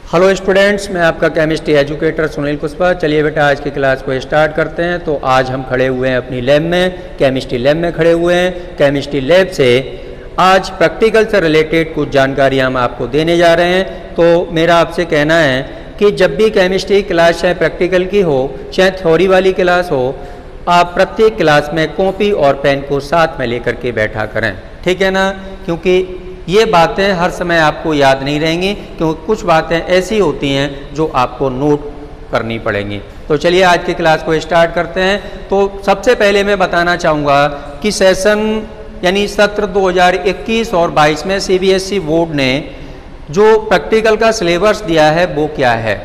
Hello students, मैं आपका chemistry educator Sunil Kushwaha. चलिए बेटा आज की क्लास को स्टार्ट करते हैं। तो आज हम खड़े हुए हैं अपनी लैब में, केमिस्ट्री लैब में खड़े हुए हैं। केमिस्ट्री लैब से आज प्रैक्टिकल से रिलेटेड कुछ जानकारियाँ हम आपको देने जा रहे हैं। तो मेरा आपसे कहना है कि जब भी केमिस्ट्री क्लास चाहे प्रैक्टिकल की हो चाहे थ्योरी वाली क्लास हो, आप प्रत्येक क्लास में कॉपी और पेन को साथ में लेकर के बैठा करें, ठीक है ना। क्योंकि ये बातें हर समय आपको याद नहीं रहेंगी, क्योंकि कुछ बातें ऐसी होती हैं जो आपको नोट करनी पड़ेंगी। तो चलिए आज की क्लास को स्टार्ट करते हैं। तो सबसे पहले मैं बताना चाहूँगा कि सेशन यानी सत्र 2021 और 22 में CBSE बोर्ड ने जो प्रैक्टिकल का सिलेबस दिया है वो क्या है।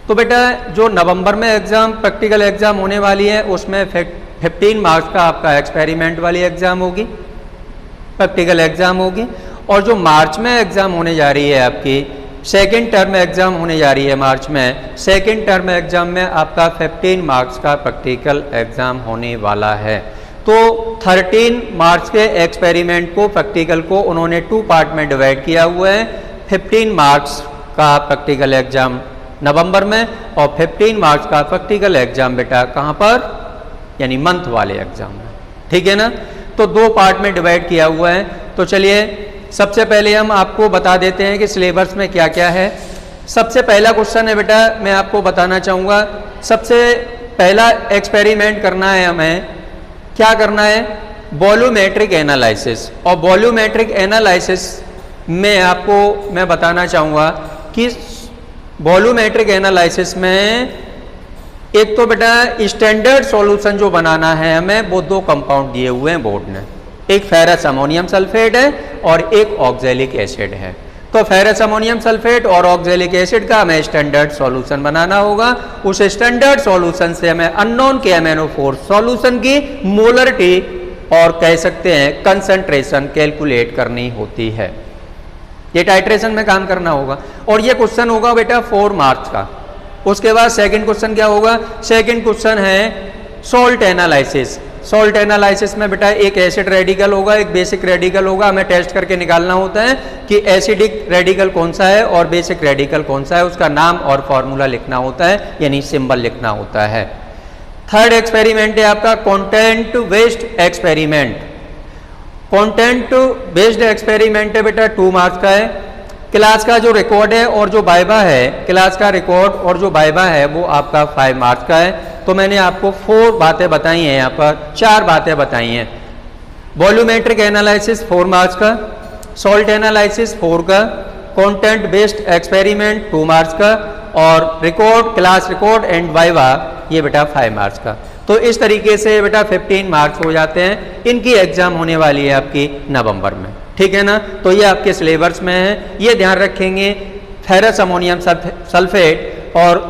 तो बेटा जो नवंबर में एग्ज़ाम प्रैक्टिकल एग्ज़ाम होने वाली है उसमें 15 मार्क्स का आपका एक्सपेरिमेंट वाली एग्ज़ाम होगी, प्रैक्टिकल एग्ज़ाम होगी। और जो मार्च में एग्ज़ाम होने जा रही है आपकी सेकेंड टर्म एग्ज़ाम होने जा रही है मार्च में, सेकेंड टर्म एग्ज़ाम में आपका 15 मार्क्स का प्रैक्टिकल एग्ज़ाम होने वाला है। तो 13 मार्च के एक्सपेरिमेंट को प्रैक्टिकल को उन्होंने 2 पार्ट में डिवाइड किया हुआ है। 15 मार्क्स का प्रैक्टिकल एग्ज़ाम नवंबर में और 15 मार्क्स का प्रैक्टिकल एग्ज़ाम बेटा कहाँ पर, यानी मंथ वाले एग्ज़ाम में, ठीक है ना। तो 2 पार्ट में डिवाइड किया हुआ है। तो चलिए सबसे पहले हम आपको बता देते हैं कि सिलेबस में क्या क्या है। सबसे पहला क्वेश्चन है बेटा, मैं आपको बताना चाहूँगा, सबसे पहला एक्सपेरिमेंट करना है हमें, क्या करना है, वॉल्यूमेट्रिक एनालिसिस। और वॉल्यूमेट्रिक एनालिसिस में आपको मैं बताना चाहूँगा कि वॉल्यूमेट्रिक एनालिसिस में एक तो बेटा स्टैंडर्ड सॉल्यूशन जो बनाना है हमें, वो 2 कंपाउंड दिए हुए हैं बोर्ड ने, एक फेरस अमोनियम सल्फेट है और एक ऑक्जेलिक एसिड है। तो फेरस अमोनियम सल्फेट और ऑक्जेलिक एसिड का हमें स्टैंडर्ड सॉल्यूशन बनाना होगा। उस स्टैंडर्ड सॉल्यूशन से हमें अननोन के MnO4 सॉल्यूशन की मोलरिटी और कह सकते हैं कंसंट्रेशन कैलकुलेट करनी होती है। ये टाइट्रेशन में काम करना होगा और ये क्वेश्चन होगा बेटा 4 मार्क्स का। उसके बाद सेकंड क्वेश्चन क्या होगा, सेकंड क्वेश्चन है सॉल्ट एनालिसिस। सॉल्ट एनालिसिस में बेटा एक एसिड रेडिकल होगा, एक बेसिक रेडिकल होगा। हमें टेस्ट करके निकालना होता है कि एसिडिक रेडिकल कौन सा है और बेसिक रेडिकल कौन सा है, उसका नाम और फॉर्मूला लिखना होता है, यानी सिंबल लिखना होता है। थर्ड एक्सपेरिमेंट है आपका content based experiment. Content based experiment है बेटा 2 मार्क्स का है। क्लास का जो रिकॉर्ड है और जो वाइवा है, क्लास का रिकॉर्ड और जो वाइवा है वो आपका 5 मार्क्स का है। तो मैंने आपको 4 बातें बताई हैं, यहाँ पर 4 बातें बताई हैं। वॉल्यूमेट्रिक एनालिसिस 4 मार्क्स का, सॉल्ट एनालिसिस 4 का, कंटेंट बेस्ड एक्सपेरिमेंट 2 मार्क्स का और record, class record and viva ये बेटा 5 मार्क्स का। तो इस तरीके से बेटा 15 मार्क्स हो जाते हैं। इनकी एग्जाम होने वाली है आपकी नवंबर में, ठीक है ना। तो ये आपके सिलेबस में है, ये ध्यान रखेंगे। फेरस अमोनियम सल्फेट और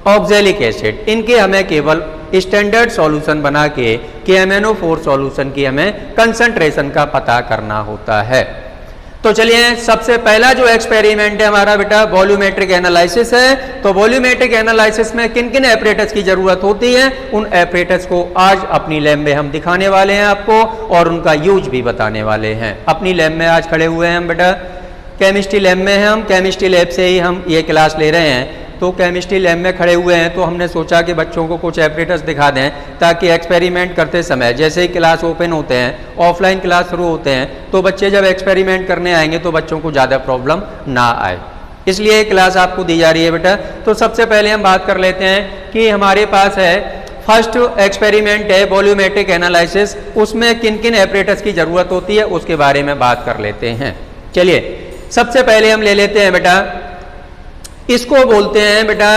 ऑक्जेलिक एसिड, इनके हमें केवल स्टैंडर्ड सॉल्यूशन बना के MnO4 सॉल्यूशन की हमें कंसंट्रेशन का पता करना होता है। तो चलिए सबसे पहला जो एक्सपेरिमेंट है हमारा बेटा वॉल्यूमेट्रिक एनालिसिस है। तो वॉल्यूमेट्रिक एनालिसिस में किन किन एपरेटस की जरूरत होती है, उन एपरेटस को आज अपनी लैब में हम दिखाने वाले हैं आपको और उनका यूज भी बताने वाले हैं। अपनी लैब में आज खड़े हुए हैं हम बेटा, केमिस्ट्री लैब में हैं हम, केमिस्ट्री लैब से ही हम ये क्लास ले रहे हैं। तो केमिस्ट्री लैब में खड़े हुए हैं तो हमने सोचा कि बच्चों को कुछ एपरेटस दिखा दें ताकि एक्सपेरिमेंट करते समय, जैसे ही क्लास ओपन होते हैं, ऑफलाइन क्लास शुरू होते हैं, तो बच्चे जब एक्सपेरिमेंट करने आएंगे तो बच्चों को ज़्यादा प्रॉब्लम ना आए, इसलिए ये क्लास आपको दी जा रही है बेटा। तो सबसे पहले हम बात कर लेते हैं कि हमारे पास है फर्स्ट एक्सपेरिमेंट है वॉल्यूमेट्रिक एनालिसिस, उसमें किन किन एपरेटस की ज़रूरत होती है उसके बारे में बात कर लेते हैं। चलिए सबसे पहले हम ले लेते हैं बेटा, इसको बोलते हैं बेटा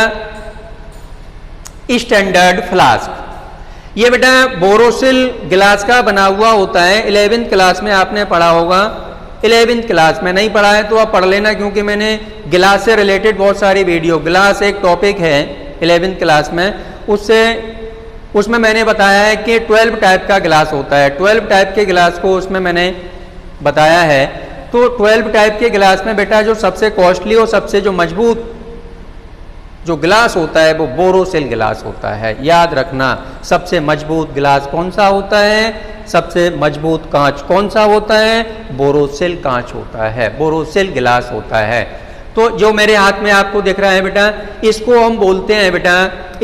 स्टैंडर्ड फ्लास्क। ये बेटा बोरोसिल गिलास का बना हुआ होता है। 11th क्लास में आपने पढ़ा होगा, 11th क्लास में नहीं पढ़ा है तो आप पढ़ लेना, क्योंकि मैंने गिलास से रिलेटेड बहुत सारी वीडियो, गिलास एक टॉपिक है 11th क्लास में, उसमें मैंने बताया है कि 12 टाइप का गिलास होता है। 12 टाइप के गिलास को उसमें मैंने बताया है। तो 12 टाइप के गिलास में बेटा जो सबसे कॉस्टली और सबसे जो मजबूत जो गिलास होता है वो बोरोसिल गिलास होता है। याद रखना, सबसे मजबूत गिलास कौन सा होता है, सबसे मजबूत कांच कौन सा होता है, बोरोसिल कांच होता है, बोरोसिल गिलास होता है। तो जो मेरे हाथ में आपको दिख रहा है बेटा, इसको हम बोलते हैं बेटा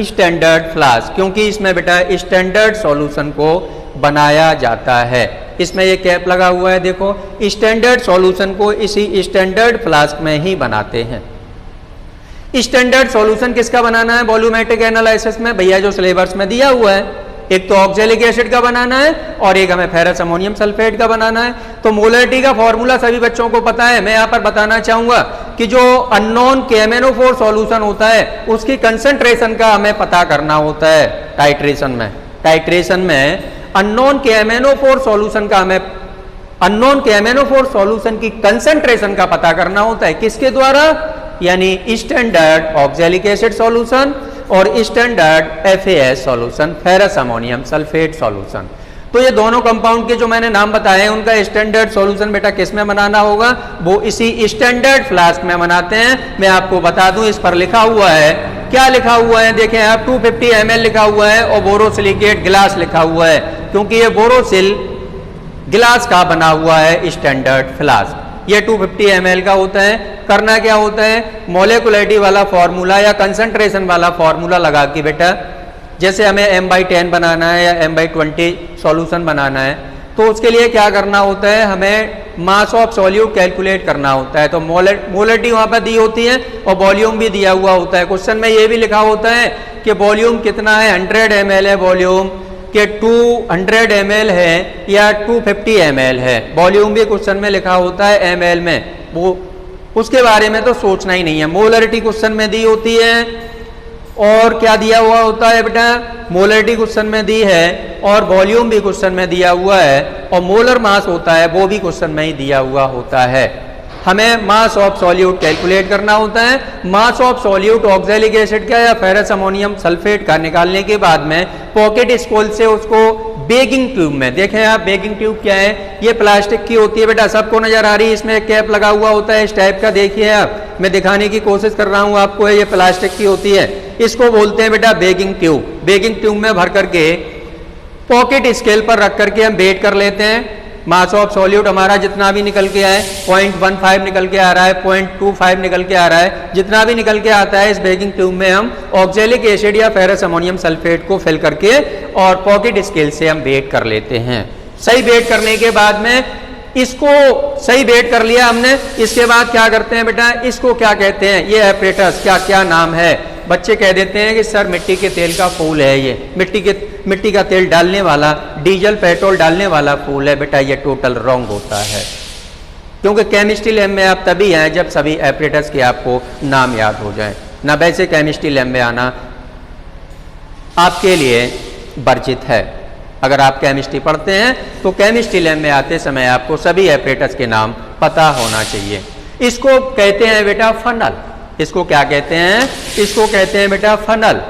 स्टैंडर्ड फ्लास्क, क्योंकि इसमें बेटा स्टैंडर्ड सॉल्यूशन को बनाया जाता है। इसमें ये कैप लगा हुआ है, देखो स्टैंडर्ड सॉल्यूशन को इसी स्टैंडर्ड फ्लास्क में ही बनाते हैं। स्टैंडर्ड सॉल्यूशन किसका बनाना है वॉल्यूमेट्रिक एनालिसिस में? भैया जो सिलेबस में दिया हुआ है, एक तो ऑक्जेलिक एसिड का बनाना है और एक हमें फेरस अमोनियम सल्फेट का बनाना है। तो मोलरिटी का फॉर्मूला सभी बच्चों को पता है। मैं यहाँ पर बताना चाहूंगा कि जो अननोन KMnO4 सॉल्यूशन होता है उसकी कंसंट्रेशन का हमें पता करना होता है टाइट्रेशन में अननोन KMnO4 सॉल्यूशन का हमें अननोन KMnO4 सॉल्यूशन की कंसंट्रेशन का पता करना होता है। किसके द्वारा? यानी स्टैंडर्ड ऑक्जेलिक एसिड सॉल्यूशन और standard FAS solution, ferrous ammonium sulphate solution. तो ये दोनों कंपाउंड के जो मैंने नाम बताए हैं उनका स्टैंडर्ड सॉल्यूशन बेटा किस में बनाना होगा? वो इसी स्टैंडर्ड फ्लास्क में बनाते हैं। मैं आपको बता दूं, इस पर लिखा हुआ है, क्या लिखा हुआ है देखें आप, 250 ml लिखा हुआ है और बोरोसिलिकेट गिलास लिखा हुआ है, क्योंकि ये बोरोसिल गिलास का बना हुआ है स्टैंडर्ड फ्लास्क। ये 250 ml का होता है। करना क्या होता है? मोलेकुलरिटी वाला फॉर्मूला या कंसंट्रेशन वाला फॉर्मूला लगा के बेटा, जैसे हमें M/10 बनाना है या M/20 सॉल्यूशन बनाना है, तो उसके लिए क्या करना होता है? हमें मास ऑफ सॉल्यूट कैलकुलेट करना होता है। तो मोलरिटी वहां पर दी होती है और वॉल्यूम भी दिया हुआ होता है। क्वेश्चन में ये भी लिखा होता है कि वॉल्यूम कितना है, 100 ml है वॉल्यूम, के 200 ml है या 250 ml है। वॉल्यूम भी क्वेश्चन में लिखा होता है ml में, वो उसके बारे में तो सोचना ही नहीं है। मोलरिटी क्वेश्चन में दी होती है और क्या दिया हुआ होता है बेटा? मोलरिटी क्वेश्चन में दी है और वॉल्यूम भी क्वेश्चन में दिया हुआ है और मोलर मास होता है वो भी क्वेश्चन में ही दिया हुआ होता है। हमें मास ऑफ सॉल्यूट कैलकुलेट करना होता है। Mass of solute oxalic acid का या फेरस अमोनियम सल्फेट का निकालने के बाद में पॉकेट स्कोल से उसको बेकिंग ट्यूब में, देखें आप बेकिंग ट्यूब क्या है, ये प्लास्टिक की होती है बेटा, सबको नजर आ रही है, इसमें कैप लगा हुआ होता है इस टाइप का, देखिए आप, मैं दिखाने की कोशिश कर रहा हूं आपको, ये प्लास्टिक की होती है, इसको बोलते हैं बेटा बेकिंग ट्यूब। बेकिंग ट्यूब में भर करके पॉकेट स्केल पर रख करके हम वेट कर लेते हैं। मास ऑफ सॉल्यूट हमारा जितना भी निकल के आए, 0.15 निकल के आ रहा है, 0.25 निकल के आ रहा है, जितना भी निकल के आता है इस बेकिंग ट्यूब में हम ऑक्जेलिक एसिड या फेरस अमोनियम सल्फेट को फिल करके और पॉकेट स्केल से हम वेट कर लेते हैं। सही वेट करने के बाद में इसको सही वेट कर लिया हमने, इसके बाद क्या करते हैं बेटा, इसको क्या कहते हैं, ये एपरेटस क्या नाम है? बच्चे कह देते हैं कि सर मिट्टी के तेल का फूल है, ये मिट्टी का तेल डालने वाला, डीजल पेट्रोल डालने वाला फूल है। बेटा ये टोटल रॉन्ग होता है, क्योंकि केमिस्ट्री लैब में आप तभी आए जब सभी एपरेटस के आपको नाम याद हो जाए, ना वैसे केमिस्ट्री लैब में आना आपके लिए वर्जित है। अगर आप केमिस्ट्री पढ़ते हैं तो केमिस्ट्री लैब में आते समय आपको सभी एपरेटस के नाम पता होना चाहिए। इसको कहते हैं बेटा फनल। इसको क्या कहते हैं? इसको कहते हैं बेटा फनल।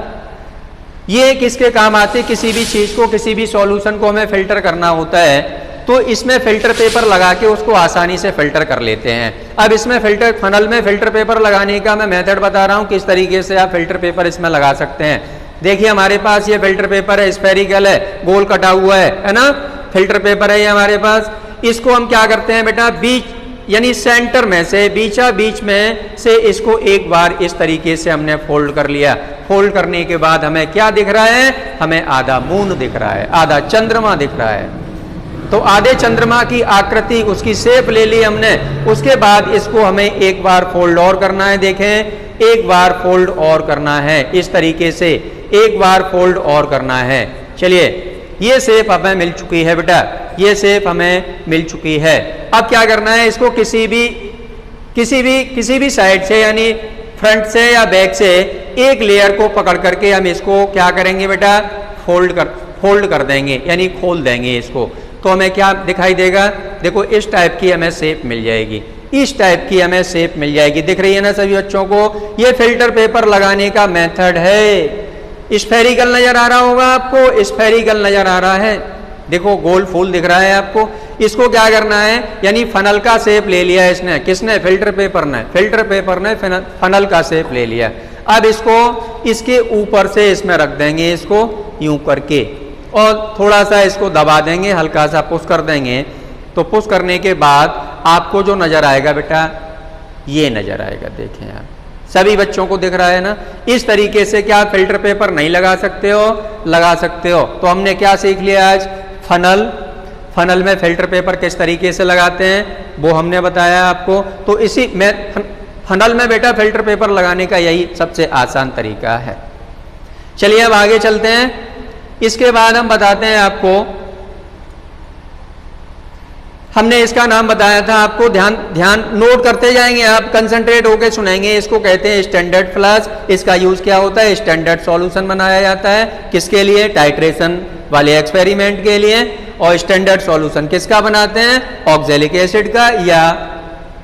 ये किसके काम आते? किसी भी चीज को, किसी भी सॉल्यूशन को हमें फिल्टर करना होता है तो इसमें फिल्टर पेपर लगा के उसको आसानी से फिल्टर कर लेते हैं। अब इसमें फनल में फिल्टर पेपर लगाने का मैं मेथड बता रहा हूं, किस तरीके से आप फिल्टर पेपर इसमें लगा सकते हैं। देखिए हमारे पास ये फिल्टर पेपर है, स्फेरिकल है, गोल कटा हुआ है ना, फिल्टर पेपर है ये हमारे पास। इसको हम क्या करते हैं बेटा, बीच यानी सेंटर में से बीच में से इसको एक बार इस तरीके से हमने फोल्ड कर लिया। फोल्ड करने के बाद हमें क्या दिख रहा है? हमें आधा मून दिख रहा है, आधा चंद्रमा दिख रहा है। तो आधे चंद्रमा की आकृति, उसकी शेप ले ली हमने। उसके बाद इसको हमें एक बार फोल्ड और करना है, देखें एक बार फोल्ड और करना है, इस तरीके से एक बार फोल्ड और करना है। चलिए ये शेप हमें मिल चुकी है बेटा, ये शेप हमें मिल चुकी है। अब क्या करना है, इसको किसी भी साइड से यानी फ्रंट से या बैक से एक लेयर को पकड़ करके हम इसको क्या करेंगे बेटा, फोल्ड कर देंगे यानी खोल देंगे इसको। तो हमें क्या दिखाई देगा, देखो इस टाइप की हमें शेप मिल जाएगी, इस टाइप की हमें शेप मिल जाएगी। दिख रही है ना सभी बच्चों को? ये फिल्टर पेपर लगाने का मेथड है। स्फेरिकल नजर आ रहा होगा आपको, स्फेरिकल नजर आ रहा है, देखो गोल फूल दिख रहा है आपको। इसको क्या करना है, यानी फनल का शेप ले लिया इसने, किसने? फिल्टर पेपर ने फनल का शेप ले लिया। अब इसको इसके ऊपर से इसमें रख देंगे, इसको यूं करके, और थोड़ा सा इसको दबा देंगे, हल्का सा पुश कर देंगे। तो पुश करने के बाद आपको जो नजर आएगा बेटा, ये नजर आएगा, देखें आप, सभी बच्चों को दिख रहा है ना। इस तरीके से क्या फिल्टर पेपर नहीं लगा सकते हो? लगा सकते हो। तो हमने क्या सीख लिया आज? फनल, फनल में फिल्टर पेपर किस तरीके से लगाते हैं वो हमने बताया आपको। तो इसी में फनल में बेटा फिल्टर पेपर लगाने का यही सबसे आसान तरीका है। चलिए अब आगे चलते हैं। इसके बाद हम बताते हैं आपको, हमने इसका नाम बताया था आपको, ध्यान नोट करते जाएंगे आप, कंसंट्रेट होकर सुनेंगे। इसको कहते हैं स्टैंडर्ड फ्लास्क। इसका यूज क्या होता है? स्टैंडर्ड सॉल्यूशन बनाया जाता है। किसके लिए? टाइट्रेशन वाले एक्सपेरिमेंट के लिए। और स्टैंडर्ड सॉल्यूशन किसका बनाते हैं? ऑक्जेलिक एसिड का या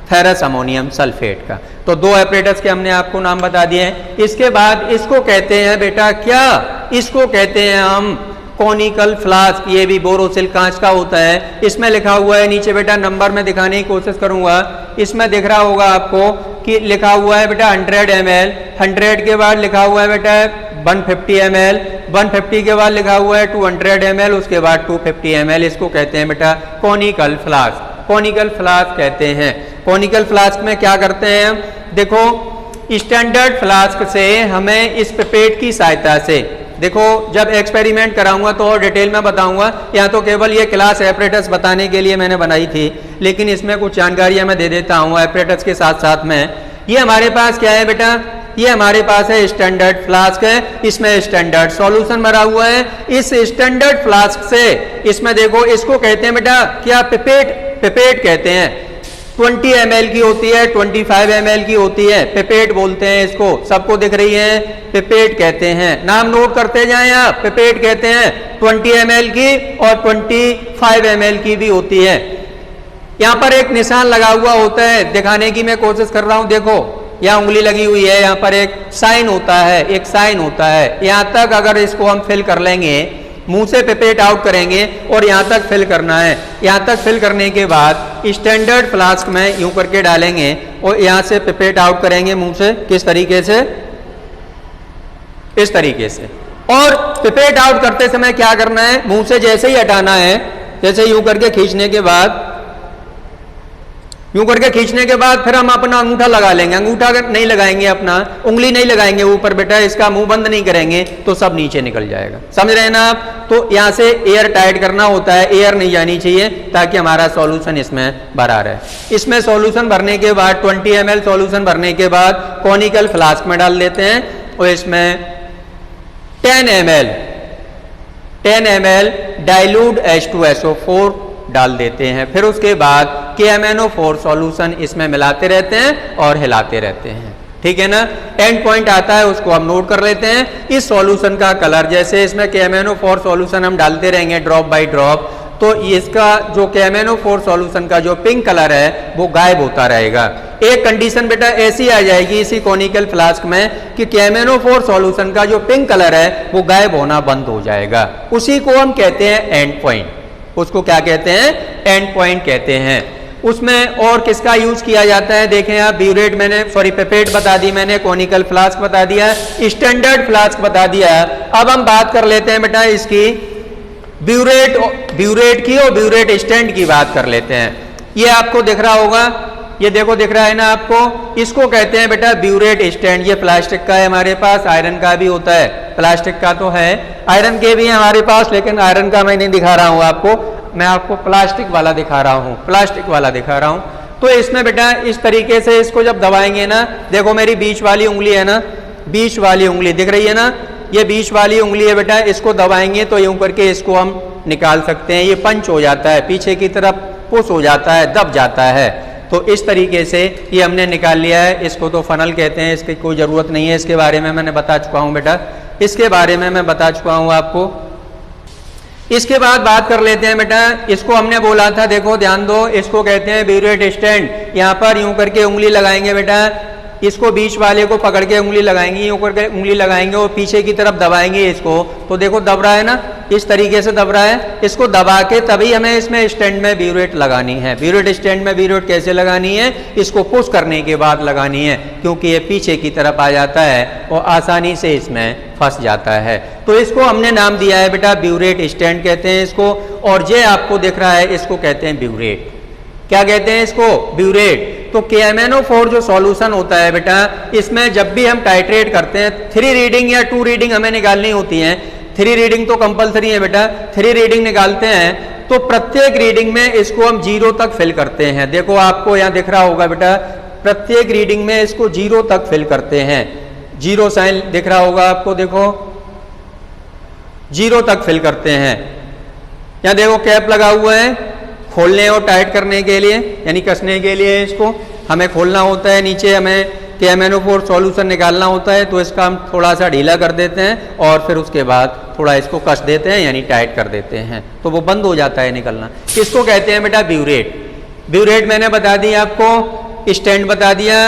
फेरस अमोनियम सल्फेट का। तो दो एपरेटस के हमने आपको नाम बता दिए हैं। इसके बाद इसको कहते हैं बेटा क्या? इसको कहते हैं हम कॉनिकल फ्लास्क। ये भी बोरोसिल कांच का होता है। इसमें लिखा हुआ है नीचे बेटा, नंबर में दिखाने की कोशिश करूंगा। इसमें दिख रहा होगा आपको कि लिखा हुआ है बेटा 100 ml, 100 के बाद लिखा हुआ है बेटा 150 ml, 150 के बाद लिखा हुआ है 200 ml, उसके बाद 250 ml। इसको कहते हैं बेटा कॉनिकल फ्लास्क। कॉनिकल फ्लास्क कहते हैं। कॉनिकल फ्लास्क में क्या करते हैं हम? देखो, स्टैंडर्ड फ्लास्क से हमें इस पिपेट की सहायता से, देखो जब एक्सपेरिमेंट कराऊंगा तो और डिटेल में बताऊंगा। यहाँ तो केवल ये क्लास एपरेटस बताने के लिए मैंने बनाई थी, लेकिन इसमें कुछ जानकारियां मैं दे देता हूँ एपरेटस के साथ साथ में। ये हमारे पास क्या है बेटा? ये हमारे पास है स्टैंडर्ड फ्लास्क है। इसमें स्टैंडर्ड सॉल्यूशन भरा हुआ है। इस स्टैंडर्ड फ्लास्क से, इसमें देखो, इसको कहते हैं बेटा क्या? पिपेट। पिपेट कहते हैं। 20 ml की होती है, 25 ml की होती है, पिपेट बोलते हैं इसको। सबको दिख रही है? पिपेट कहते हैं। नाम नोट करते जाएं आप। पिपेट कहते हैं। 20 ml की और 25 ml की भी होती है। यहाँ पर एक निशान लगा हुआ होता है, दिखाने की मैं कोशिश कर रहा हूं। देखो यहाँ उंगली लगी हुई है, यहाँ पर एक साइन होता है, एक साइन होता है। यहाँ तक अगर इसको हम फिल कर लेंगे, मुंह से पिपेट आउट करेंगे और यहाँ तक फिल करना है। यहाँ तक फिल करने के बाद स्टैंडर्ड फ्लास्क में यूं करके डालेंगे और यहाँ से पिपेट आउट करेंगे मुंह से। किस तरीके से? इस तरीके से। और पिपेट आउट करते समय क्या करना है? मुंह से जैसे ही हटाना है, जैसे यूं करके खींचने के बाद, यूं करके खींचने के बाद फिर हम अपना अंगूठा लगा लेंगे। अंगूठा अगर नहीं लगाएंगे, अपना उंगली नहीं लगाएंगे ऊपर बेटा, इसका मुंह बंद नहीं करेंगे तो सब नीचे निकल जाएगा। समझ रहे हैं ना आप? तो यहाँ से एयर टाइट करना होता है, एयर नहीं जानी चाहिए ताकि हमारा सॉल्यूशन इसमें भरा रहे। इसमें सॉल्यूशन भरने के बाद 20 ml सॉल्यूशन भरने के बाद कॉनिकल फ्लास्क में डाल देते हैं और इसमें 10 ml डाइल्यूट H2SO4 डाल देते हैं। फिर उसके बाद KMnO4 सॉल्यूशन इसमें मिलाते रहते हैं और हिलाते रहते हैं। ठीक है ना? एंड पॉइंट आता है, उसको हम नोट कर लेते हैं। इस सॉल्यूशन का कलर, जैसे इसमें KMnO4 सॉल्यूशन हम डालते रहेंगे ड्रॉप बाय ड्रॉप, तो इसका जो KMnO4 सॉल्यूशन का जो पिंक कलर है वो गायब होता रहेगा। एक कंडीशन बेटा ऐसी आ जाएगी इसी कॉनिकल फ्लास्क में कि KMnO4 सॉल्यूशन का जो पिंक कलर है वो गायब होना बंद हो जाएगा। उसी को हम कहते हैं एंड पॉइंट। उसको क्या कहते हैं? एंड पॉइंट कहते हैं। उसमें और किसका यूज किया जाता है? देखें आप, ब्यूरेट मैंने, सॉरी पिपेट बता दी मैंने, कॉनिकल फ्लास्क बता दिया, स्टैंडर्ड फ्लास्क बता दिया। अब हम बात कर लेते हैं बेटा इसकी ब्यूरेट की और ब्यूरेट स्टैंड की बात कर लेते हैं। ये आपको दिख रहा होगा, ये देखो दिख रहा है ना आपको? इसको कहते हैं बेटा ब्यूरेट स्टैंड। ये प्लास्टिक का है हमारे पास, आयरन का भी होता है। प्लास्टिक का तो है, आयरन के भी हैं हमारे पास, लेकिन आयरन का मैं नहीं दिखा रहा हूं आपको, मैं आपको प्लास्टिक वाला दिखा रहा हूं, प्लास्टिक वाला दिखा रहा हूं। तो इसमें बेटा इस तरीके से इसको जब दबाएंगे ना, देखो मेरी बीच वाली उंगली है ना, बीच वाली उंगली दिख रही है ना, ये बीच वाली उंगली है बेटा, इसको दबाएंगे तो यूं करके इसको हम निकाल सकते हैं। ये पंच हो जाता है, पीछे की तरफ पुश हो जाता है, दब जाता है। तो इस तरीके से ये हमने निकाल लिया है। इसको तो फनल कहते हैं, इसकी कोई ज़रूरत नहीं है, इसके बारे में मैंने बता चुका हूँ बेटा, इसके बारे में मैं बता चुका हूँ आपको। इसके बाद बात कर लेते हैं बेटा, इसको हमने बोला था, देखो ध्यान दो, इसको कहते हैं ब्यूरेट स्टैंड। यहाँ पर यूं करके उंगली लगाएंगे बेटा, इसको बीच वाले को पकड़ के उंगली लगाएंगे, यूं करके उंगली लगाएंगे और पीछे की तरफ दबाएंगे इसको, तो देखो दब रहा है ना, इस तरीके से दब रहा है। इसको दबा के तभी हमें इसमें स्टैंड में ब्यूरेट लगानी है। ब्यूरेट स्टैंड में ब्यूरेट कैसे लगानी है? इसको पुश करने के बाद लगानी है, क्योंकि ये पीछे की तरफ आ जाता है और आसानी से इसमें फंस जाता है। तो इसको हमने नाम दिया है बेटा ब्यूरेट स्टैंड कहते हैं इसको। और ये आपको दिख रहा है, इसको कहते हैं ब्यूरेट। क्या कहते हैं इसको? ब्यूरेट। तो KMnO4 जो सॉल्यूशन होता है बेटा, इसमें जब भी हम टाइट्रेट करते हैं 3 रीडिंग या 2 रीडिंग हमें निकालनी होती है। 3 रीडिंग तो कंपलसरी है बेटा, 3 रीडिंग निकालते हैं तो प्रत्येक रीडिंग में इसको हम 0 तक फिल करते हैं। देखो आपको यहाँ दिख रहा होगा बेटा, प्रत्येक रीडिंग में इसको 0 तक फिल करते हैं। 0 साइन दिख रहा होगा आपको, देखो 0 तक फिल करते हैं। यहाँ देखो कैप लगा हुआ है, खोलने और टाइट करने के लिए यानी कसने के लिए इसको हमें खोलना होता है। नीचे हमें KMnO4 सॉल्यूशन निकालना होता है, तो इसका हम थोड़ा सा ढीला कर देते हैं और फिर उसके बाद थोड़ा इसको कस देते हैं यानी टाइट कर देते हैं, तो वो बंद हो जाता है निकलना। इसको कहते हैं बेटा ब्यूरेट। ब्यूरेट मैंने बता दी आपको, स्टैंड बता दिया,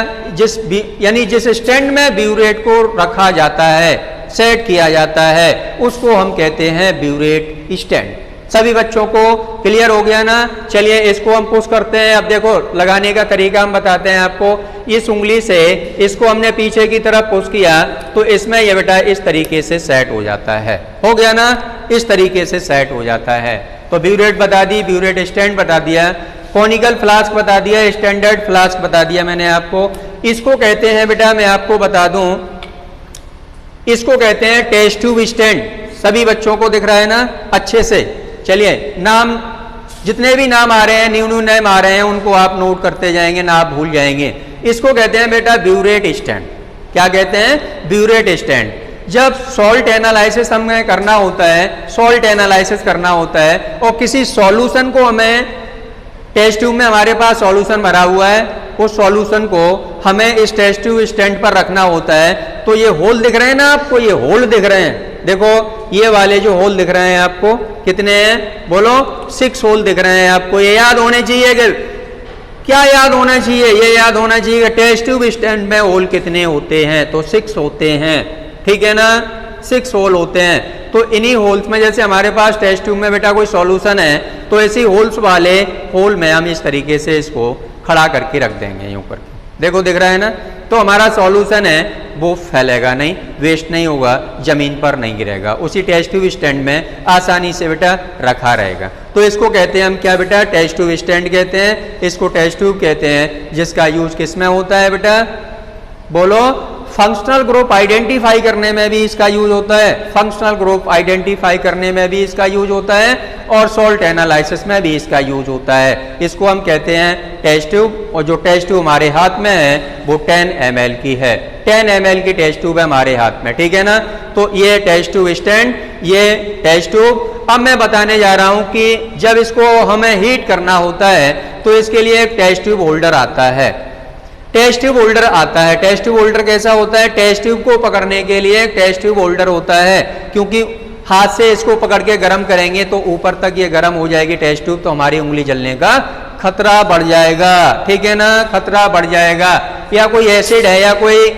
यानी जिस स्टैंड में ब्यूरेट को रखा जाता है, सेट किया जाता है, उसको हम कहते हैं ब्यूरेट स्टैंड। सभी बच्चों को क्लियर हो गया ना? चलिए इसको हम पुश करते हैं। अब देखो लगाने का तरीका हम बताते हैं आपको। इस उंगली से इसको हमने पीछे की तरफ पुश किया तो इसमें ये बेटा इस तरीके से सेट हो जाता है। हो गया ना? इस तरीके से सेट हो जाता है। तो ब्यूरेट बता दी, ब्यूरेट स्टैंड बता दिया, कॉनिकल फ्लास्क बता दिया, स्टैंडर्ड फ्लास्क बता दिया मैंने आपको। इसको कहते हैं बेटा, मैं आपको बता दूं, इसको कहते हैं टेस्ट ट्यूब स्टैंड। सभी बच्चों को दिख रहा है ना अच्छे से? चलिए नाम, जितने भी नाम आ रहे हैं, न्यू नेम आ रहे हैं, उनको आप नोट करते जाएंगे ना, आप भूल जाएंगे। इसको कहते हैं बेटा ब्यूरेट स्टैंड। क्या कहते हैं? Burette stand. जब सॉल्ट एनालिसिस हमें करना होता है, सॉल्ट एनालिसिस करना होता है और किसी सॉल्यूशन को हमें, टेस्ट ट्यूब में हमारे पास सॉल्यूशन भरा हुआ है, उस सॉल्यूशन को हमें इस टेस्ट ट्यूब स्टैंड पर रखना होता है। तो ये होल दिख रहे हैं ना आपको, ये होल दिख रहे हैं, देखो ये वाले जो होल दिख रहे हैं आपको, कितने हैं? बोलो 6 होल दिख रहे हैं आपको। ये याद होने चाहिए कि क्या याद होना चाहिए? ये याद होना चाहिए कि टेस्ट ट्यूब स्टैंड में होल कितने होते हैं, तो 6 होते हैं। ठीक है ना? 6 होल होते हैं। तो इन्हीं होल्स में, जैसे हमारे पास टेस्ट ट्यूब में बेटा कोई सॉल्यूशन है, तो ऐसी होल्स वाले होल में हम इस तरीके से इसको खड़ा करके रख देंगे, यूं करके। देखो दिख रहा है ना? तो हमारा सॉल्यूशन है वो फैलेगा नहीं, वेस्ट नहीं होगा, जमीन पर नहीं गिरेगा, उसी टेस्ट ट्यूब स्टैंड में आसानी से बेटा रखा रहेगा। तो इसको कहते हैं हम क्या बेटा? टेस्ट ट्यूब स्टैंड कहते हैं। इसको टेस्ट ट्यूब कहते हैं, जिसका यूज किस में होता है बेटा? बोलो। फंक्शनल ग्रुप आइडेंटिफाई करने में भी इसका यूज होता है, फंक्शनल ग्रुप आइडेंटिफाई करने में भी इसका यूज होता है और सॉल्ट एनालिसिस में भी इसका यूज होता है। इसको हम कहते हैं टेस्ट ट्यूब। और जो टेस्ट ट्यूब हमारे हाथ में है वो 10 ml की है, 10 ml की टेस्ट ट्यूब है हमारे हाथ में। ठीक है ना? तो ये टेस्ट ट्यूब स्टैंड, ये टेस्ट ट्यूब। अब मैं बताने जा रहा हूं कि जब इसको हमें हीट करना होता है तो इसके लिए एक टेस्ट ट्यूब होल्डर आता है, टेस्ट ट्यूब होल्डर आता है। टेस्ट ट्यूब होल्डर कैसा होता है? टेस्ट ट्यूब को पकड़ने के लिए एक टेस्ट ट्यूब होल्डर होता है, क्योंकि हाथ से इसको पकड़ के गर्म करेंगे तो ऊपर तक ये गर्म हो जाएगी टेस्ट ट्यूब, तो हमारी उंगली जलने का खतरा बढ़ जाएगा। ठीक है ना? खतरा बढ़ जाएगा। या कोई एसिड है या कोई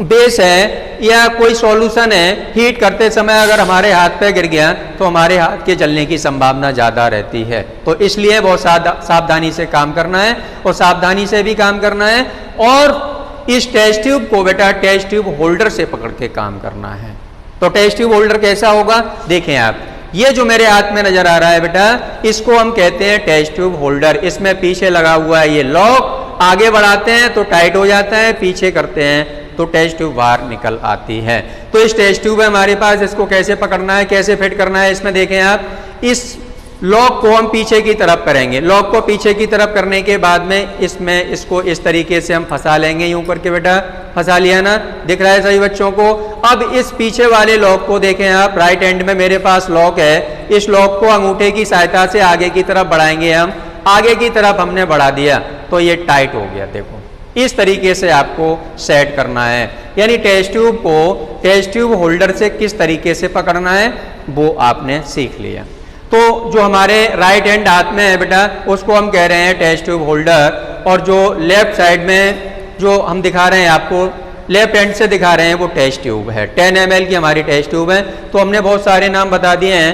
बेस है या कोई सॉल्यूशन है, हीट करते समय अगर हमारे हाथ पे गिर गया तो हमारे हाथ के जलने की संभावना ज़्यादा रहती है। तो इसलिए बहुत सावधानी से काम करना है और सावधानी से भी काम करना है। और इस टेस्ट ट्यूब को बेटा टेस्ट ट्यूब होल्डर से पकड़ के काम करना है। तो टेस्ट ट्यूब होल्डर कैसा होगा? देखें आप, ये जो मेरे हाथ में नजर आ रहा है बेटा, इसको हम कहते हैं टेस्ट ट्यूब होल्डर। इसमें पीछे लगा हुआ है ये लॉक, आगे बढ़ाते हैं तो टाइट हो जाता है, पीछे करते हैं तो टेस्ट ट्यूब बाहर निकल आती है। तो इस टेस्ट ट्यूब है हमारे पास, इसको कैसे पकड़ना है, कैसे फिट करना है, इसमें देखें आप, इस लॉक को हम पीछे की तरफ करेंगे। लॉक को पीछे की तरफ करने के बाद में इसमें इसको इस तरीके से हम फंसा लेंगे, यूं करके बेटा फंसा लिया ना? दिख रहा है सभी बच्चों को? अब इस पीछे वाले लॉक को देखें आप, राइट हैंड में मेरे पास लॉक है, इस लॉक को अंगूठे की सहायता से आगे की तरफ बढ़ाएंगे हम। आगे की तरफ हमने बढ़ा दिया तो ये टाइट हो गया। देखो इस तरीके से आपको सेट करना है, यानी टेस्ट ट्यूब को टेस्ट ट्यूब होल्डर से किस तरीके से पकड़ना है वो आपने सीख लिया। तो जो हमारे राइट हैंड हाथ में है बेटा, उसको हम कह रहे हैं टेस्ट ट्यूब होल्डर। और जो लेफ्ट साइड में जो हम दिखा रहे हैं आपको, लेफ्ट हैंड से दिखा रहे हैं, वो टेस्ट ट्यूब है। 10 ml की हमारी टेस्ट ट्यूब है। तो हमने बहुत सारे नाम बता दिए हैं,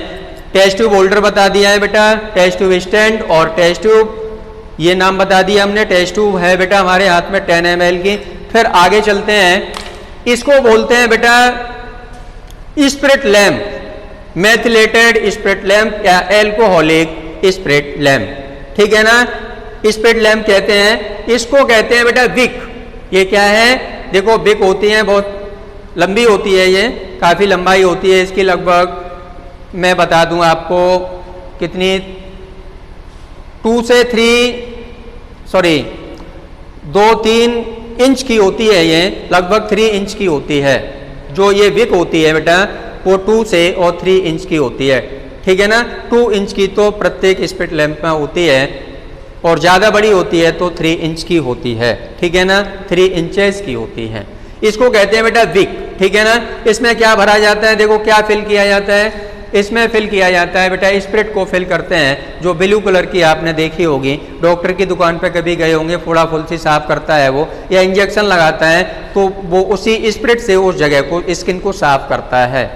टेस्ट ट्यूब होल्डर बता दिया है बेटा, टेस्ट ट्यूब स्टैंड और टेस्ट ट्यूब, ये नाम बता दिया हमने। टेस्ट ट्यूब है बेटा हमारे हाथ में 10 ml की। फिर आगे चलते हैं, इसको बोलते हैं बेटा स्पिरिट लैम्प, मैथिलेटेड स्पिरिट लैम्प या एल्कोहलिक स्पिरिट लैम्प। ठीक है ना? स्पिट लैम्प कहते हैं। इसको कहते हैं बेटा विक। ये क्या है, देखो विक होती है, बहुत लंबी होती है, ये काफ़ी लंबाई होती है इसकी, लगभग मैं बता दूं आपको कितनी, 2-3 इंच की होती है, ये लगभग 3 इंच की होती है। जो ये विक होती है बेटा वो 2 से और 3 इंच की होती है, ठीक है ना। 2 इंच की तो प्रत्येक स्पिट लैंप में होती है और ज़्यादा बड़ी होती है तो 3 इंच की होती है, ठीक है ना, 3 इंचेस की होती है। इसको कहते हैं बेटा विक, ठीक है ना। इसमें क्या भरा जाता है, देखो क्या फिल किया जाता है, इसमें फिल किया जाता है बेटा, स्पिरिट को फिल करते हैं, जो ब्लू कलर की आपने देखी होगी, डॉक्टर की दुकान पे कभी गए होंगे, फोड़ा फुलसी साफ करता है वो, या इंजेक्शन लगाता है तो वो उसी स्पिरिट से उस जगह को, स्किन को साफ करता है।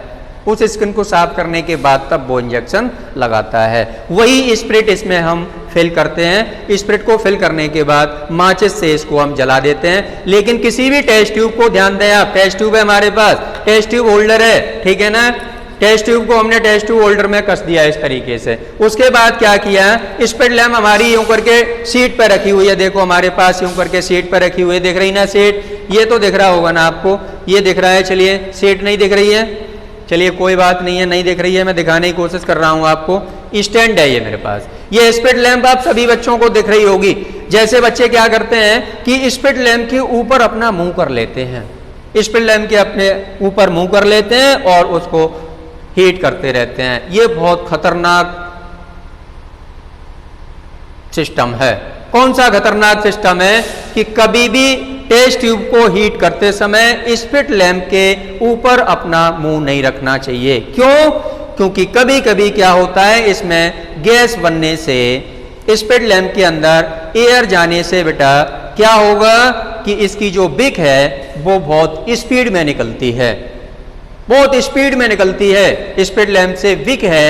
उस स्किन को साफ करने के बाद तब वो इंजेक्शन लगाता है। वही स्पिरिट इसमें हम फिल करते हैं। स्पिरिट को फिल करने के बाद माचिस से इसको हम जला देते हैं। लेकिन किसी भी टेस्ट ट्यूब को ध्यान दें आप, टेस्ट ट्यूब है हमारे पास, टेस्ट ट्यूब होल्डर है, ठीक है ना। टेस्ट ट्यूब को हमने टेस्ट ट्यूब होल्डर में कस दिया इस तरीके से। उसके बाद क्या किया, स्पिट लैम्प हमारी यूं करके सीट पर रखी हुई है, देखो हमारे पास यूं करके सीट पर रखी हुई है, दिख रही ना सीट, ये तो दिख रहा होगा ना आपको, ये दिख रहा है, चलिए सीट नहीं दिख रही है, चलिए कोई बात नहीं है, नहीं दिख रही है, मैं दिखाने की कोशिश कर रहा हूं आपको। स्टैंड है ये मेरे पास, ये स्पिट लैंप आप सभी बच्चों को दिख रही होगी। जैसे बच्चे क्या करते हैं कि स्पिट लैंप के ऊपर अपना मुंह कर लेते हैं, स्पिट लैंप के अपने ऊपर मुंह कर लेते हैं और उसको हीट करते रहते हैं। ये बहुत खतरनाक सिस्टम है। कौन सा खतरनाक सिस्टम है कि कभी भी टेस्ट ट्यूब को हीट करते समय स्पिट लैंप के ऊपर अपना मुंह नहीं रखना चाहिए। क्यों? क्योंकि कभी कभी क्या होता है, इसमें गैस बनने से, स्पिट लैंप के अंदर एयर जाने से बेटा क्या होगा कि इसकी जो विक है वो बहुत स्पीड में निकलती है, बहुत स्पीड में निकलती है। स्पिट लैंप से विक है,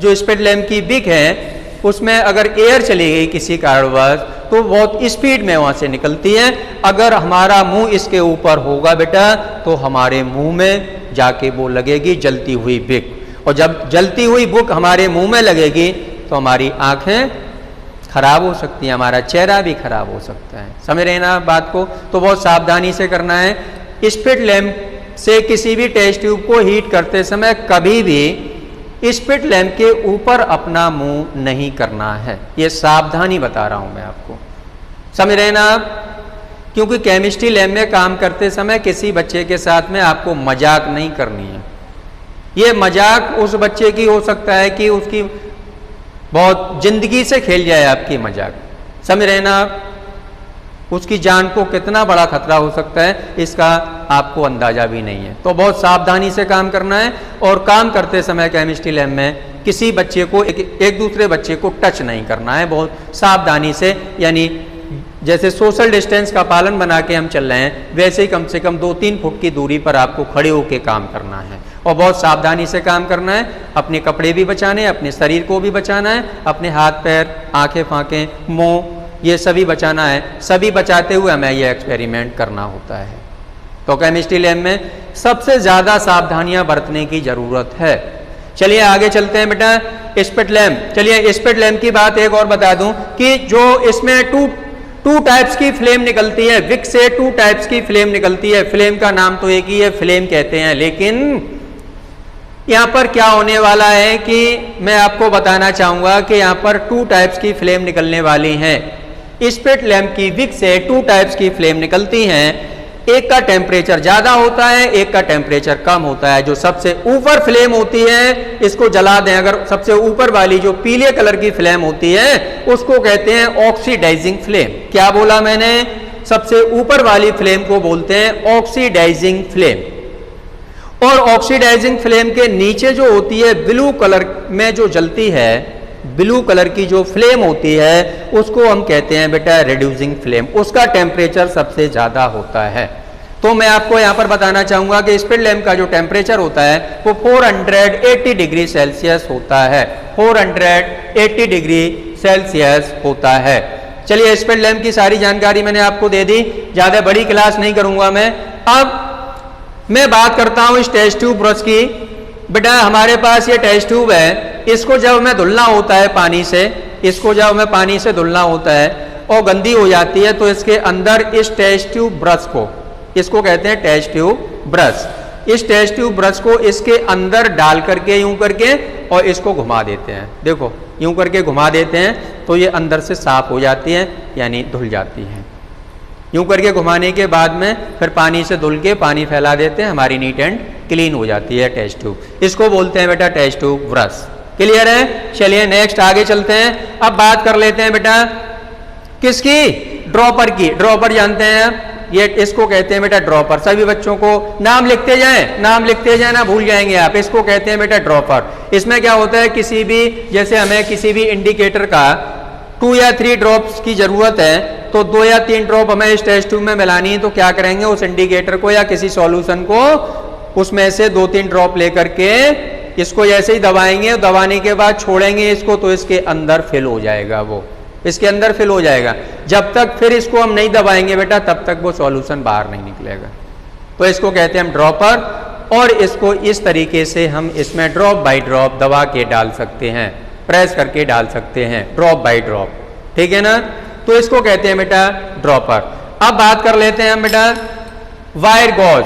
जो स्पिट लैंप की विक है उसमें अगर एयर चली गई किसी कारणवश तो बहुत स्पीड में वहां से निकलती है। अगर हमारा मुंह इसके ऊपर होगा बेटा तो हमारे मुंह में जाके वो लगेगी जलती हुई विक, और जब जलती हुई विक हमारे मुंह में लगेगी तो हमारी आंखें खराब हो सकती हैं, हमारा चेहरा भी खराब हो सकता है। समझ रहे हैं ना बात को? तो बहुत सावधानी से करना है। स्पिट लैंप से किसी भी टेस्ट ट्यूब को हीट करते समय कभी भी स्पिट लैंप के ऊपर अपना मुंह नहीं करना है। ये सावधानी बता रहा हूं मैं आपको, समझ रहे हैं ना आप? क्योंकि केमिस्ट्री लैब में काम करते समय किसी बच्चे के साथ में आपको मजाक नहीं करनी है। ये मजाक उस बच्चे की हो सकता है कि उसकी बहुत जिंदगी से खेल जाए आपकी मजाक, समझ रहे हैं ना आप? उसकी जान को कितना बड़ा खतरा हो सकता है इसका आपको अंदाजा भी नहीं है। तो बहुत सावधानी से काम करना है, और काम करते समय केमिस्ट्री लैब में किसी बच्चे को एक दूसरे बच्चे को टच नहीं करना है, बहुत सावधानी से। यानी जैसे सोशल डिस्टेंस का पालन बना के हम चल रहे हैं वैसे ही कम से कम 2-3 फुट की दूरी पर आपको खड़े होकर काम करना है, और बहुत सावधानी से काम करना है। अपने कपड़े भी बचाने हैं, अपने शरीर को भी बचाना है, अपने हाथ पैर, आंखें फांकें, मुंह, ये सभी बचाना है। सभी बचाते हुए हमें ये एक्सपेरिमेंट करना होता है। तो केमिस्ट्री लैब में सबसे ज़्यादा सावधानियां बरतने की ज़रूरत है। चलिए आगे चलते हैं बेटा, स्पिट लैम्प। चलिए स्पिट लैम्प की बात एक और बता दूं कि जो इसमें टू टाइप्स की फ्लेम निकलती है, विक से 2 टाइप्स की फ्लेम निकलती है। फ्लेम का नाम तो एक ही है, फ्लेम कहते हैं, लेकिन यहाँ पर क्या होने वाला है कि मैं आपको बताना चाहूँगा कि यहाँ पर 2 टाइप्स की फ्लेम निकलने वाली हैं। स्पिट लैम्प की विक से 2 टाइप्स की फ्लेम निकलती हैं। एक का टेम्परेचर ज़्यादा होता है, एक का टेम्परेचर कम होता है। जो सबसे ऊपर फ्लेम होती है इसको जला दें, अगर सबसे ऊपर वाली जो पीले कलर की फ्लेम होती है उसको कहते हैं ऑक्सीडाइजिंग फ्लेम। क्या बोला मैंने? सबसे ऊपर वाली फ्लेम को बोलते हैं ऑक्सीडाइजिंग फ्लेम। और ऑक्सीडाइजिंग फ्लेम के नीचे जो होती है ब्लू कलर में जो जलती है, ब्लू कलर की जो फ्लेम होती है उसको हम कहते हैं बेटा रिड्यूसिंग फ्लेम। उसका टेम्परेचर सबसे ज़्यादा होता है। तो मैं आपको यहाँ पर बताना चाहूँगा कि स्पिट लैम्प का जो टेम्परेचर होता है वो 480 डिग्री सेल्सियस होता है, 480 डिग्री सेल्सियस होता है। चलिए स्पिट लैम्प की सारी जानकारी मैंने आपको दे दी, ज़्यादा बड़ी क्लास नहीं करूँगा मैं। अब मैं बात करता हूँ इस टेस्ट ट्यूब ब्रश की। बेटा हमारे पास ये टेस्ट ट्यूब है, इसको जब हमें धुलना होता है पानी से, इसको जब हमें पानी से धुलना होता है और गंदी हो जाती है तो इसके अंदर इस टेस्ट ट्यूब ब्रश को, इसको कहते हैं टेस्ट ट्यूब ब्रश, इस टेस्ट ट्यूब ब्रश को इसके अंदर डाल करके यूं करके और इसको घुमा देते हैं। देखो यूं करके घुमा देते हैं तो ये अंदर से साफ हो जाती है, यानी धुल जाती है। यूं करके घुमाने के बाद में फिर पानी से धुल के पानी फैला देते हैं, हमारी नीट एंड क्लीन हो जाती है टेस्ट ट्यूब। इसको बोलते हैं बेटा टेस्ट ट्यूब ब्रश। क्लियर है? चलिए नेक्स्ट आगे चलते हैं। अब बात कर लेते हैं बेटा किसकी, ड्रॉपर की। ड्रॉपर जानते हैं ये, इसको कहते हैं बेटा ड्रॉपर। सभी बच्चों को नाम लिखते जाएं, नाम लिखते जाएं, ना भूल जाएंगे आप। इसको कहते हैं बेटा ड्रॉपर। इसमें क्या होता है, किसी भी, जैसे हमें किसी भी इंडिकेटर का 2 या 3 ड्रॉप्स की जरूरत है तो 2 या 3 ड्रॉप हमें इस टेस्ट ट्यूब में मिलानी है, तो क्या करेंगे, उस इंडिकेटर को या किसी सॉल्यूशन को उसमें से 2-3 ड्रॉप लेकर के इसको ऐसे ही दबाएंगे, दबाने के बाद छोड़ेंगे इसको तो इसके अंदर फिल हो जाएगा, वो इसके अंदर फिल हो जाएगा। जब तक फिर इसको हम नहीं दबाएंगे बेटा तब तक वो सॉल्यूशन बाहर नहीं निकलेगा। तो इसको कहते हैं हम ड्रॉपर, और इसको इस तरीके से हम इसमें ड्रॉप बाय ड्रॉप दबा के डाल सकते हैं, प्रेस करके डाल सकते हैं, ड्रॉप बाय ड्रॉप। ठीक है ना? तो इसको कहते हैं बेटा ड्रॉपर। अब बात कर लेते हैं हम बेटा वायर गॉज।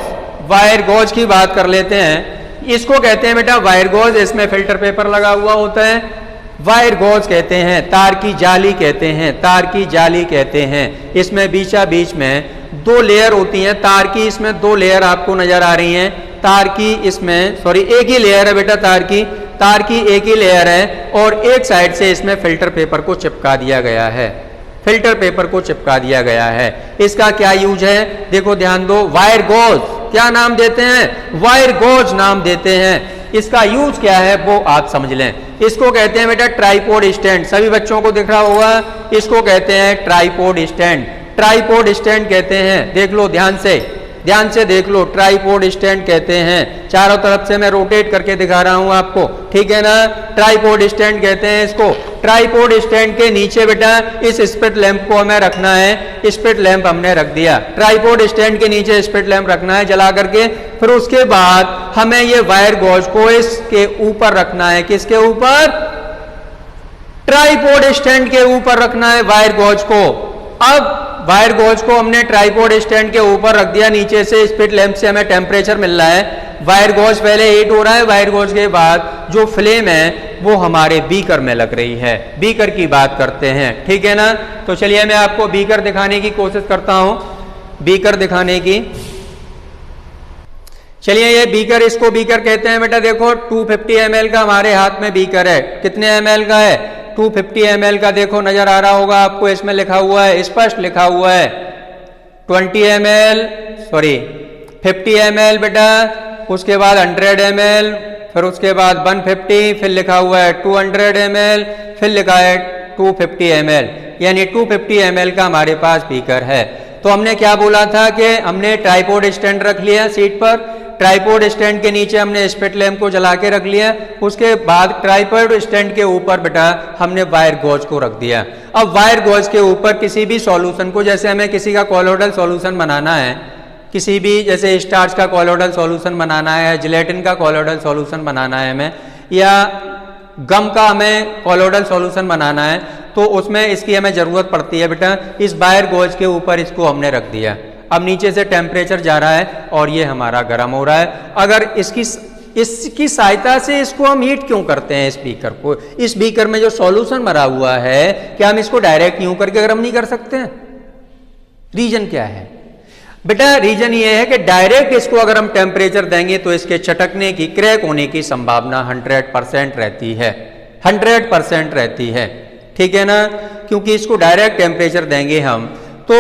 वायर गॉज की बात कर लेते हैं। इसको कहते हैं बेटा वायर गॉज। इसमें फिल्टर पेपर लगा हुआ होता है। वायर गॉज कहते हैं, तार की जाली कहते हैं, तार की जाली कहते हैं। इसमें बीचा बीच में 2 लेयर होती हैं तार की। इसमें 2 लेयर आपको नजर आ रही हैं तार की। इसमें सॉरी एक ही लेयर है बेटा तार की एक ही लेयर है, और एक साइड से इसमें फिल्टर पेपर को चिपका दिया गया है, फिल्टर पेपर को चिपका दिया गया है। इसका क्या यूज है, देखो ध्यान दो। वायर गॉज क्या नाम देते हैं, वायर गॉज नाम देते हैं। इसका यूज क्या है वो आप समझ लें। इसको कहते हैं बेटा ट्राइपॉड स्टैंड। सभी बच्चों को दिख रहा होगा, इसको कहते हैं ट्राइपॉड स्टैंड। ट्राइपॉड स्टैंड कहते हैं, देख लो ध्यान से देख लो, ट्राइपॉड स्टैंड कहते हैं। चारों तरफ से मैं रोटेट करके दिखा रहा हूं आपको, ठीक है ना? ट्राइपॉड स्टैंड कहते हैं इसको। ट्राइपॉड स्टैंड के नीचे बेटा इस स्पिट लैंप को हमें रखना है। स्पिट लैंप हमने रख दिया, ट्राइपॉड स्टैंड के नीचे स्पिट लैंप रखना है जला करके। फिर उसके बाद हमें ये वायर गॉज को इसके ऊपर रखना है। किसके ऊपर? ट्राइपॉड स्टैंड के ऊपर रखना है वायर गॉज को। अब वायर गॉज को हमने ट्राइपॉड स्टैंड के ऊपर रख दिया। नीचे से स्पिट लैंप से हमें टेम्परेचर मिल रहा है। वायर गॉज पहले हीट हो रहा है। वायर गॉज के बाद जो फ्लेम है वो हमारे बीकर में लग रही है। बीकर की बात करते हैं, ठीक है ना? तो चलिए मैं आपको बीकर दिखाने की कोशिश करता हूं, बीकर दिखाने की। चलिए ये बीकर, इसको बीकर कहते हैं बेटा। देखो 250 ml का हमारे हाथ में बीकर है। कितने ml का है? 250 ml का। देखो नजर आ रहा होगा आपको, इसमें लिखा हुआ है, स्पष्ट लिखा हुआ है 20 ml, सॉरी 50 ml बेटा। उसके बाद 100 ml, फिर उसके बाद 150, फिर लिखा हुआ है 200 ml, फिर लिखा है 250 ml, यानी 250 ml का हमारे पास बीकर है। तो हमने क्या बोला था कि हमने ट्राइपॉड स्टैंड रख लिया सीट पर। ट्राइपॉड स्टैंड के नीचे हमने स्पिट लैंप को जला के रख लिया। उसके बाद ट्राइपॉड स्टैंड के ऊपर बेटा हमने वायर गॉज को रख दिया। अब वायर गॉज के ऊपर किसी भी सॉल्यूशन को, जैसे हमें किसी का कॉलोइडल सॉल्यूशन बनाना है, किसी भी जैसे स्टार्च का कॉलोइडल सॉल्यूशन बनाना है, जिलेटिन का कॉलोइडल सॉल्यूशन बनाना है हमें, या गम का हमें कॉलोइडल सॉल्यूशन बनाना है, तो उसमें इसकी हमें जरूरत पड़ती है बेटा। इस वायर गॉज के ऊपर इसको हमने रख दिया। अब नीचे से टेम्परेचर जा रहा है और ये हमारा गर्म हो रहा है। अगर इसकी सहायता से इसको हम हीट क्यों करते हैं, इस बीकर को? इस बीकर में जो सॉल्यूशन भरा हुआ है, क्या हम इसको डायरेक्ट यूं करके गर्म नहीं कर सकते हैं? रीजन क्या है बेटा? रीजन ये है कि डायरेक्ट इसको अगर हम टेम्परेचर देंगे तो इसके चटकने की, क्रैक होने की संभावना 100% रहती है, 100% रहती है, ठीक है ना? क्योंकि इसको डायरेक्ट टेम्परेचर देंगे हम तो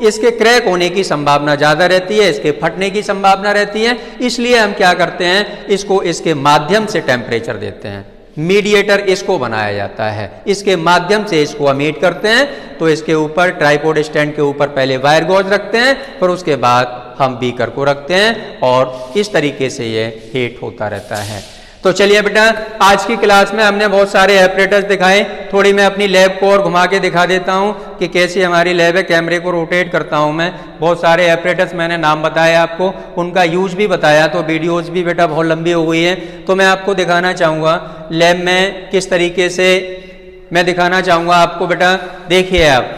इसके क्रैक होने की संभावना ज्यादा रहती है, इसके फटने की संभावना रहती है। इसलिए हम क्या करते हैं, इसको इसके माध्यम से टेम्परेचर देते हैं। मीडिएटर इसको बनाया जाता है, इसके माध्यम से इसको हम हीट करते हैं। तो इसके ऊपर ट्राइपॉड स्टैंड के ऊपर पहले वायर गॉज रखते हैं, फिर उसके बाद हम बीकर को रखते हैं और इस तरीके से ये हीट होता रहता है। तो चलिए बेटा, आज की क्लास में हमने बहुत सारे ऑपरेटर्स दिखाए। थोड़ी मैं अपनी लैब को और घुमा के दिखा देता हूं कि कैसी हमारी लैब है। कैमरे को रोटेट करता हूं मैं। बहुत सारे ऑपरेटर्स मैंने नाम बताए आपको, उनका यूज भी बताया। तो वीडियोस भी बेटा बहुत लंबी हो गई है, तो मैं आपको दिखाना चाहूँगा लैब में किस तरीके से मैं दिखाना चाहूँगा आपको बेटा। देखिए आप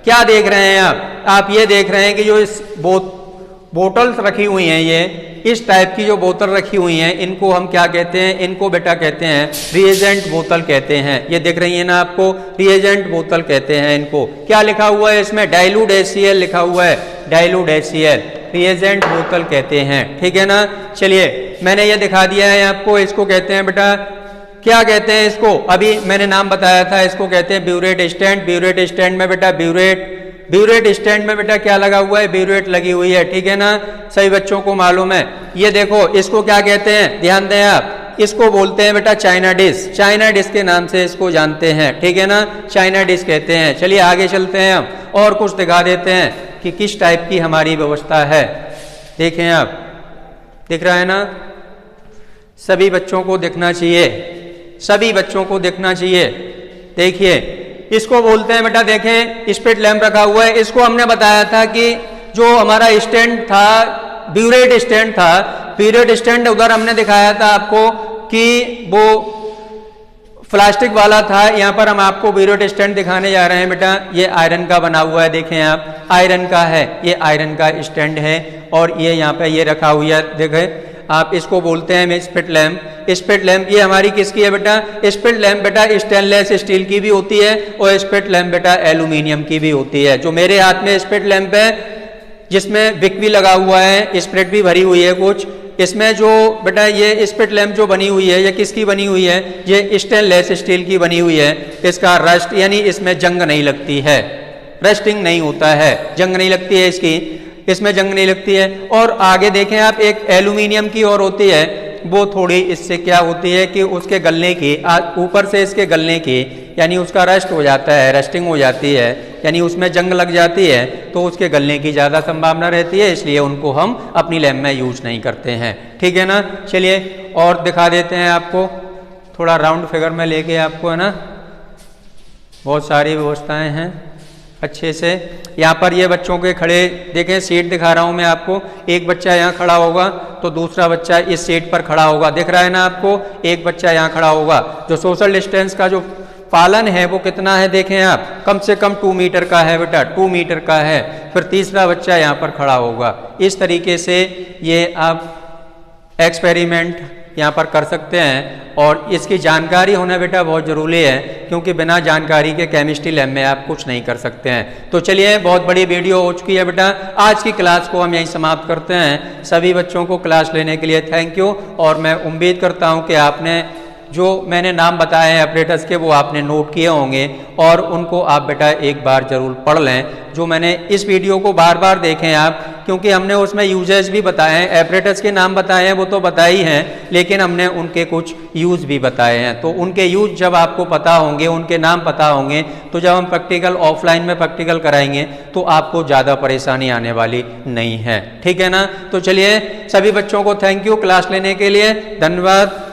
क्या देख रहे हैं, आप ये देख रहे हैं कि जो इस बोतल्स रखी हुई हैं, ये इस टाइप की जो बोतल रखी हुई हैं, इनको हम क्या कहते हैं, इनको बेटा कहते हैं रिएजेंट बोतल कहते हैं। ये दिख रही है ना आपको, रिएजेंट बोतल कहते हैं इनको। क्या लिखा हुआ है इसमें, डाइल्यूट HCl लिखा हुआ है, डाइल्यूट HCl, रिएजेंट बोतल कहते हैं, ठीक है ना। चलिए मैंने ये दिखा दिया है आपको, इसको कहते हैं बेटा, क्या कहते हैं इसको, अभी मैंने नाम बताया था, इसको कहते हैं ब्यूरेट स्टैंड। ब्यूरेट स्टैंड में बेटा ब्यूरेट स्टैंड में बेटा क्या लगा हुआ है, ब्यूरेट लगी हुई है, ठीक है ना, सभी बच्चों को मालूम है। ये देखो इसको क्या कहते हैं, ध्यान दें आप, इसको बोलते हैं बेटा चाइना डिश। चाइना डिश के नाम से इसको जानते हैं, ठीक है ना, चाइना डिश कहते हैं। चलिए आगे चलते हैं हम और कुछ दिखा देते हैं कि किस टाइप की हमारी व्यवस्था है। देखें आप, दिख रहा है ना, सभी बच्चों को दिखना चाहिए, सभी बच्चों को दिखना चाहिए। देखिए इसको बोलते हैं बेटा, देखें स्पिट लैंप रखा हुआ है। इसको हमने बताया था कि जो हमारा स्टैंड था, ब्यूरेट स्टैंड था, ब्यूरेट स्टैंड उधर हमने दिखाया था आपको कि वो प्लास्टिक वाला था। यहाँ पर हम आपको ब्यूरेट स्टैंड दिखाने जा रहे हैं बेटा। ये आयरन का बना हुआ है, देखें आप, आयरन का है, ये आयरन का स्टैंड है और ये यहाँ पे ये रखा हुआ है, देखें आप, इसको बोलते हैं स्पिट लैंप। स्पिट लैंप ये हमारी किसकी है बेटा, स्पिट लैंप बेटा स्टेनलेस स्टील की भी होती है और स्पिट लैंप बेटा एल्यूमिनियम की भी होती है। जो मेरे हाथ में स्पिट लैंप है जिसमें विक भी लगा हुआ है, स्प्रिट भी भरी हुई है कुछ, इसमें जो बेटा ये स्पिट लैंप जो बनी हुई है, ये किसकी बनी हुई है, ये स्टेनलेस स्टील की बनी हुई है। इसका रस्ट यानी इसमें जंग नहीं लगती है, रस्टिंग नहीं होता है, जंग नहीं लगती है इसकी, इसमें जंग नहीं लगती है। और आगे देखें आप, एक एल्यूमिनियम की और होती है, वो थोड़ी इससे क्या होती है कि उसके गलने की, ऊपर से इसके गलने की, यानी उसका रस्ट हो जाता है, रस्टिंग हो जाती है, यानी उसमें जंग लग जाती है, तो उसके गलने की ज़्यादा संभावना रहती है, इसलिए उनको हम अपनी लैब में यूज नहीं करते हैं, ठीक है ना। चलिए और दिखा देते हैं आपको, थोड़ा राउंड फिगर में लेके आपको, है ना, बहुत सारी व्यवस्थाएँ हैं अच्छे से। यहाँ पर ये बच्चों के खड़े, देखें सीट दिखा रहा हूँ मैं आपको, एक बच्चा यहाँ खड़ा होगा तो दूसरा बच्चा इस सीट पर खड़ा होगा, दिख रहा है ना आपको, एक बच्चा यहाँ खड़ा होगा। जो सोशल डिस्टेंस का जो पालन है वो कितना है, देखें आप, कम से कम 2 मीटर का है बेटा, 2 मीटर का है। फिर तीसरा बच्चा यहाँ पर खड़ा होगा। इस तरीके से ये आप एक्सपेरिमेंट यहाँ पर कर सकते हैं और इसकी जानकारी होना बेटा बहुत ज़रूरी है, क्योंकि बिना जानकारी के केमिस्ट्री लैब में आप कुछ नहीं कर सकते हैं। तो चलिए बहुत बड़ी वीडियो हो चुकी है बेटा, आज की क्लास को हम यहीं समाप्त करते हैं। सभी बच्चों को क्लास लेने के लिए थैंक यू, और मैं उम्मीद करता हूँ कि आपने जो मैंने नाम बताए हैं ऑपरेटर्स के वो आपने नोट किए होंगे और उनको आप बेटा एक बार ज़रूर पढ़ लें। जो मैंने इस वीडियो को बार बार देखें आप, क्योंकि हमने उसमें यूजेस भी बताए हैं, ऑपरेटर्स के नाम बताए हैं वो तो बताए ही हैं, लेकिन हमने उनके कुछ यूज़ भी बताए हैं। तो उनके यूज़ जब आपको पता होंगे, उनके नाम पता होंगे, तो जब हम प्रैक्टिकल ऑफलाइन में प्रैक्टिकल कराएंगे तो आपको ज़्यादा परेशानी आने वाली नहीं है, ठीक है ना। तो चलिए सभी बच्चों को थैंक यू क्लास लेने के लिए, धन्यवाद।